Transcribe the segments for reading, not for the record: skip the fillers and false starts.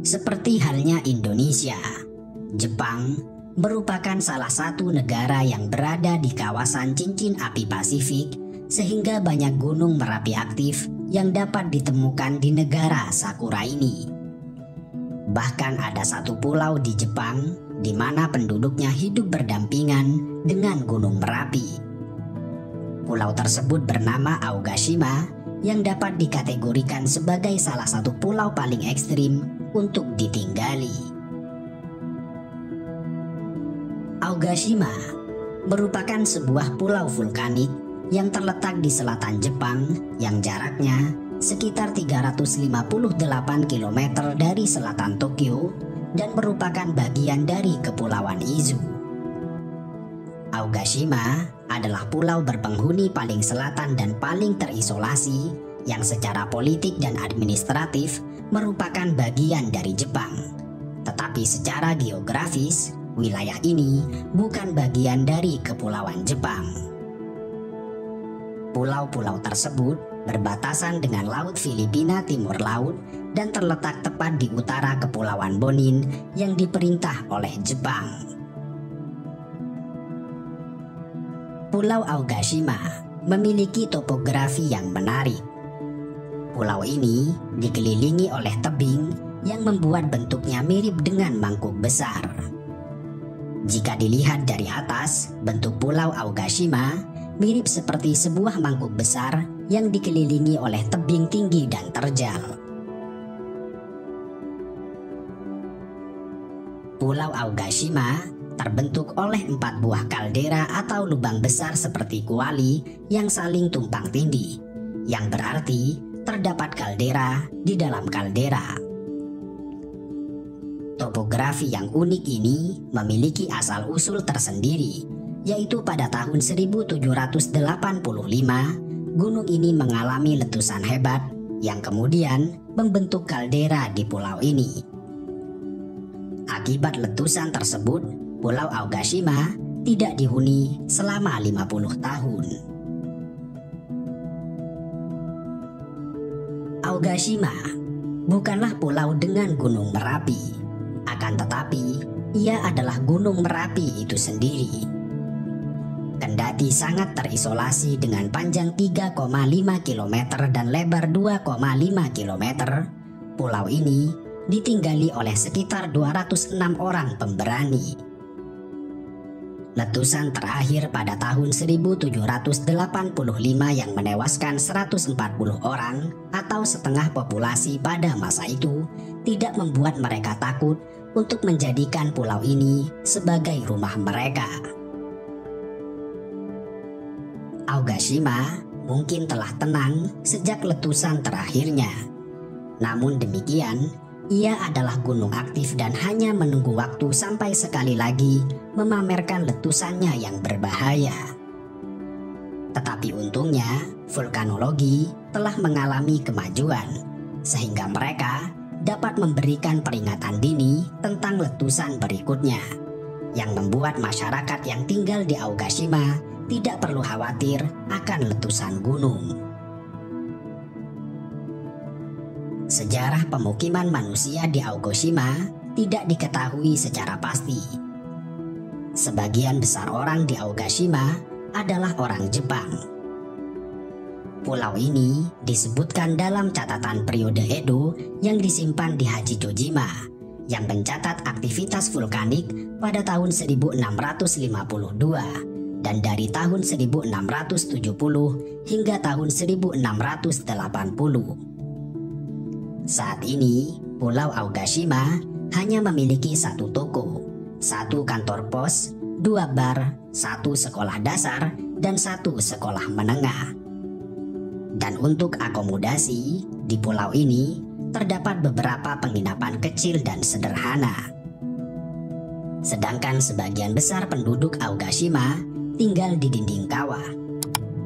Seperti halnya Indonesia, Jepang merupakan salah satu negara yang berada di kawasan cincin api Pasifik, sehingga banyak gunung Merapi aktif yang dapat ditemukan di negara Sakura ini. Bahkan ada satu pulau di Jepang di mana penduduknya hidup berdampingan dengan Gunung Merapi. Pulau tersebut bernama Aogashima yang dapat dikategorikan sebagai salah satu pulau paling ekstrim untuk ditinggali. Aogashima merupakan sebuah pulau vulkanik yang terletak di selatan Jepang yang jaraknya sekitar 358 km dari selatan Tokyo dan merupakan bagian dari Kepulauan Izu. Aogashima adalah pulau berpenghuni paling selatan dan paling terisolasi yang secara politik dan administratif merupakan bagian dari Jepang. Tetapi secara geografis, wilayah ini bukan bagian dari Kepulauan Jepang. Pulau-pulau tersebut berbatasan dengan Laut Filipina Timur Laut dan terletak tepat di utara Kepulauan Bonin yang diperintah oleh Jepang. Pulau Aogashima memiliki topografi yang menarik. Pulau ini dikelilingi oleh tebing yang membuat bentuknya mirip dengan mangkuk besar. Jika dilihat dari atas, bentuk Pulau Aogashima mirip seperti sebuah mangkuk besar yang dikelilingi oleh tebing tinggi dan terjal. Pulau Aogashima terbentuk oleh 4 buah kaldera atau lubang besar seperti kuali yang saling tumpang tindih, yang berarti terdapat kaldera di dalam kaldera. Topografi yang unik ini memiliki asal-usul tersendiri, yaitu pada tahun 1785 gunung ini mengalami letusan hebat yang kemudian membentuk kaldera di pulau ini. Akibat letusan tersebut, Pulau Aogashima tidak dihuni selama 50 tahun. Aogashima bukanlah pulau dengan Gunung Merapi, akan tetapi ia adalah Gunung Merapi itu sendiri. Kendati sangat terisolasi dengan panjang 3,5 km dan lebar 2,5 km, pulau ini ditinggali oleh sekitar 206 orang pemberani. Letusan terakhir pada tahun 1785 yang menewaskan 140 orang atau setengah populasi pada masa itu tidak membuat mereka takut untuk menjadikan pulau ini sebagai rumah mereka. Aogashima mungkin telah tenang sejak letusan terakhirnya. Namun demikian, ia adalah gunung aktif dan hanya menunggu waktu sampai sekali lagi memamerkan letusannya yang berbahaya. Tetapi untungnya, vulkanologi telah mengalami kemajuan, sehingga mereka dapat memberikan peringatan dini tentang letusan berikutnya, yang membuat masyarakat yang tinggal di Aogashima tidak perlu khawatir akan letusan gunung. Sejarah pemukiman manusia di Aogashima tidak diketahui secara pasti. Sebagian besar orang di Aogashima adalah orang Jepang. Pulau ini disebutkan dalam catatan periode Edo yang disimpan di Hachijojima, yang mencatat aktivitas vulkanik pada tahun 1652 dan dari tahun 1670 hingga tahun 1680. Saat ini, Pulau Aogashima hanya memiliki 1 toko, 1 kantor pos, 2 bar, 1 sekolah dasar, dan 1 sekolah menengah. Dan untuk akomodasi, di pulau ini terdapat beberapa penginapan kecil dan sederhana. Sedangkan sebagian besar penduduk Aogashima tinggal di dinding kawah.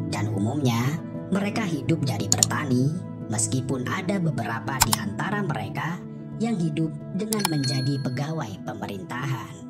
Dan umumnya mereka hidup dari bertani, meskipun ada beberapa di antara mereka yang hidup dengan menjadi pegawai pemerintahan.